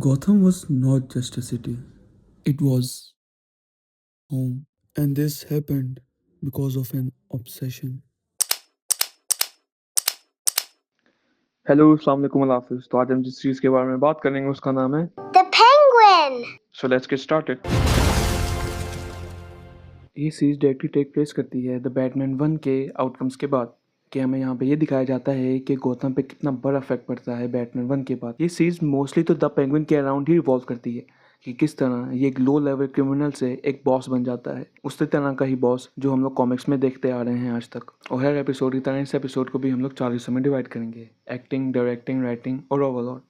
Gotham was not just a city, it was home. And this happened because of an obsession. Hello अस्सलाम वालेकुम अल्लाह हाफिज़। तो आज हम जिस चीज़ के बारे में बात करेंगे उसका नाम है The penguin! So let's get started. ये सीरीज डायरेक्टली टेक प्लेस करती है द बैटमैन 1 के आउटकम्स के बाद कि हमें यहाँ पे ये दिखाया जाता है कि गौतम पे कितना बड़ा इफेक्ट पड़ता है बैटमैन 1 के बाद। ये सीरीज मोस्टली तो द पेंगुइन के अराउंड ही रिवॉल्व करती है कि किस तरह ये एक लो लेवल क्रिमिनल से एक बॉस बन जाता है, उसी तरह का ही बॉस जो हम लोग कॉमिक्स में देखते आ रहे हैं आज तक। और हर एपिसोड की तरह इस एपिसोड को भी हम लोग 4 हिस्सों में डिवाइड करेंगे, एक्टिंग, डायरेक्टिंग, राइटिंग और ओवरऑल।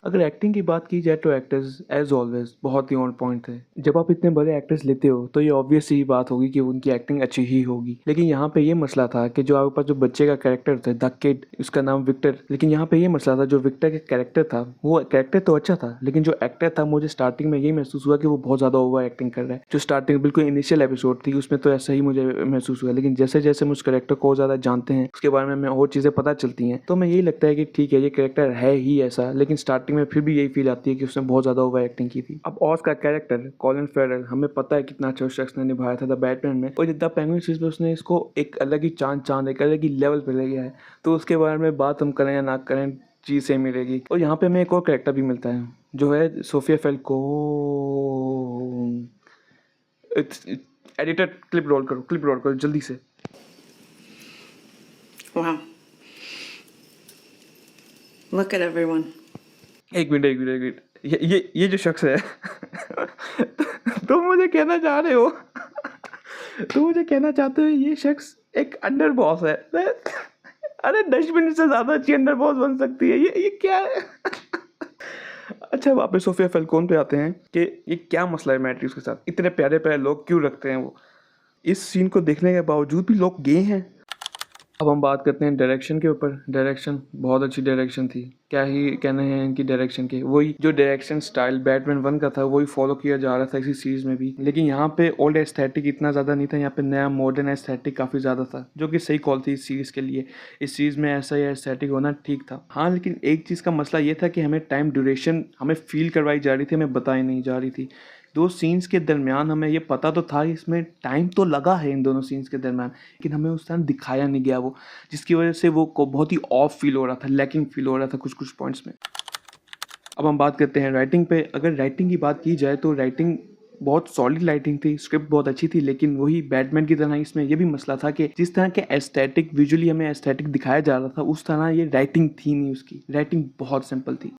अगर एक्टिंग की बात की जाए तो एक्टर्स एज ऑलवेज बहुत ही ऑन पॉइंट थे। जब आप इतने बड़े एक्टर्स लेते हो तो ये ऑब्वियस ही बात होगी कि उनकी एक्टिंग अच्छी ही होगी। लेकिन यहाँ पे ये मसला था कि जो आपके पास जो बच्चे का कैरेक्टर था द किड, उसका नाम विक्टर, लेकिन यहाँ पे ये मसला था जो विक्टर का कैरेक्टर था वो कैरेक्टर तो अच्छा था, लेकिन जो एक्टर था मुझे स्टार्टिंग में यही महसूस हुआ कि वो बहुत ज़्यादा ओवर एक्टिंग कर रहा है। जो स्टार्टिंग बिल्कुल इनिशियल एपिसोड थी उसमें तो ऐसा ही मुझे महसूस हुआ, लेकिन जैसे जैसे हम उस कैरेक्टर को ज़्यादा जानते हैं उसके बारे में हमें और चीज़ें पता चलती हैं तो हमें यही लगता है कि ठीक है ये कैरेक्टर है ही ऐसा, लेकिन स्टार्टिंग में फिर भी यही फील आती है कि उसने बहुत ज़्यादा ओवर एक्टिंग की थी। अब ऑज का कैरेक्टर कॉलिन फेरल हमें पता है कितना अच्छा उस शख्स ने निभाया था द बैटमैन में, और द पेंगुइन सीरीज में उसने इसको एक अलग ही चांद एक अलग ही लेवल पे ले गया है। तो उसके बारे में बात हम करें या ना करें चीज़ सेम मिलेगी। और यहाँ पे हमें एक और कैरेक्टर भी मिलता है जो है सोफिया फेल्को। एडिटर क्लिप रोल करो जल्दी से। Wow. Look at everyone. एक मिनट, ये जो शख्स है तुम मुझे कहना चाह रहे हो तुम मुझे कहना चाहते हो ये शख्स एक अंडर बॉस है? अरे डस्टबिन से ज्यादा अच्छी अंडर बॉस बन सकती है ये क्या है? अच्छा, वापस सोफिया फेल्कोन पे आते हैं कि ये क्या मसला है मैट्रिक्स के साथ, इतने प्यारे प्यारे लोग क्यों रखते हैं वो? इस सीन को देखने के बावजूद भी लोग गे हैं। अब हम बात करते हैं डायरेक्शन के ऊपर। डायरेक्शन बहुत अच्छी डायरेक्शन थी, क्या ही कहने हैं इनकी डायरेक्शन के। वही जो डायरेक्शन स्टाइल बैटमैन 1 का था वही फॉलो किया जा रहा था इसी सीरीज में भी, लेकिन यहाँ पे ओल्ड एस्थेटिक इतना ज़्यादा नहीं था, यहाँ पे नया मॉडर्न एस्थेटिक काफ़ी ज़्यादा था, जो कि सही कॉल थी इस सीरीज़ के लिए। इस सीरीज़ में ऐसा ही एस्थेटिक होना ठीक था। हाँ, लेकिन एक चीज़ का मसला ये था कि हमें टाइम ड्यूरेशन हमें फील करवाई जा रही थी, हमें बताई नहीं जा रही थी। दो सीन्स के दरमियान हमें ये पता तो था इसमें टाइम तो लगा है इन दोनों सीन्स के दरमियान, लेकिन हमें उस टाइम दिखाया नहीं गया वो, जिसकी वजह से वो को बहुत ही ऑफ फील हो रहा था, लैकिंग फील हो रहा था कुछ कुछ पॉइंट्स में। अब हम बात करते हैं राइटिंग पे। अगर राइटिंग की बात की जाए तो राइटिंग बहुत सॉलिड राइटिंग थी, स्क्रिप्ट बहुत अच्छी थी, लेकिन वही बैटमैन की तरह इसमें ये भी मसला था कि जिस तरह के एस्थेटिक विजुअली हमें एस्थेटिक दिखाया जा रहा था उस तरह ये राइटिंग थी नहीं, उसकी राइटिंग बहुत सिंपल थी।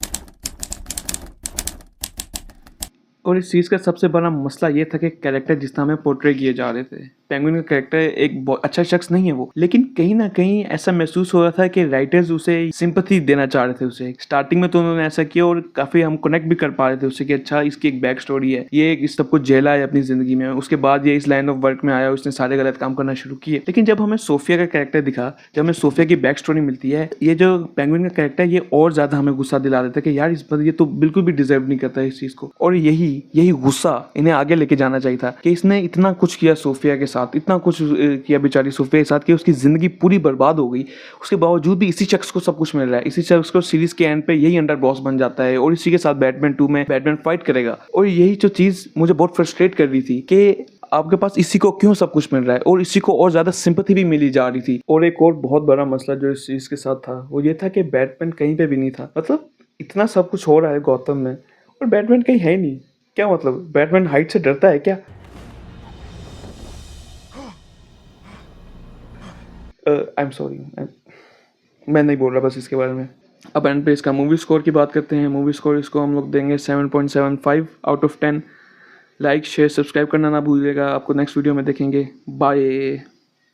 और इस चीज़ का सबसे बड़ा मसला ये था कि कैरेक्टर जिस तरह हमें पोर्ट्रे किए जा रहे थे, पेंगुइन का कैरेक्टर एक बहुत अच्छा शख्स नहीं है वो, लेकिन कहीं ना कहीं ऐसा महसूस हो रहा था कि राइटर्स उसे सिंपैथी देना चाह रहे थे उसे। स्टार्टिंग में तो उन्होंने ऐसा किया और काफ़ी हम कनेक्ट भी कर पा रहे थे उससे कि अच्छा इसकी एक बैक स्टोरी है, ये इस सब कुछ झेला है अपनी ज़िंदगी में, उसके बाद ये इस लाइन ऑफ वर्क में आया, उसने सारे गलत काम करना शुरू किए। लेकिन जब हमें सोफिया का कैरेक्टर दिखा, जब हमें सोफिया की बैक स्टोरी मिलती है, ये जो पेंगुइन का कैरेक्टर ये और ज़्यादा हमें गुस्सा दिला देता है कि यार इस पर ये तो बिल्कुल भी डिजर्व नहीं करता इस चीज़ को। और यही गुस्सा इन्हें आगे लेके जाना चाहिए था कि इसने इतना कुछ किया सोफिया के साथ, इतना कुछ किया बेचारी सोफिया के साथ कि उसकी ज़िंदगी पूरी बर्बाद हो गई, उसके बावजूद भी इसी शख्स को सब कुछ मिल रहा है, इसी शख्स को सीरीज़ के एंड पे यही अंडर बॉस बन जाता है और इसी के साथ बैटमैन 2 में बैटमैन फाइट करेगा। और यही जो चीज़ मुझे बहुत फ्रस्ट्रेट कर रही थी कि आपके पास इसी को क्यों सब कुछ मिल रहा है और इसी को और ज़्यादा सिंपैथी भी मिली जा रही थी। और एक और बहुत बड़ा मसला जो इस चीज़ के साथ था वो ये था कि बैटमैन कहीं पे भी नहीं था। मतलब इतना सब कुछ हो रहा है गौतम में और बैटमैन कहीं है नहीं। क्या मतलब बैटमैन हाइट से डरता है क्या? आई एम सॉरी, मैं नहीं बोल रहा बस इसके बारे में। अब एंड पे इसका मूवी स्कोर की बात करते हैं। मूवी स्कोर इसको हम लोग देंगे 7.75 out of 10। Like share subscribe करना ना भूलिएगा। आपको नेक्स्ट वीडियो में देखेंगे। बाय।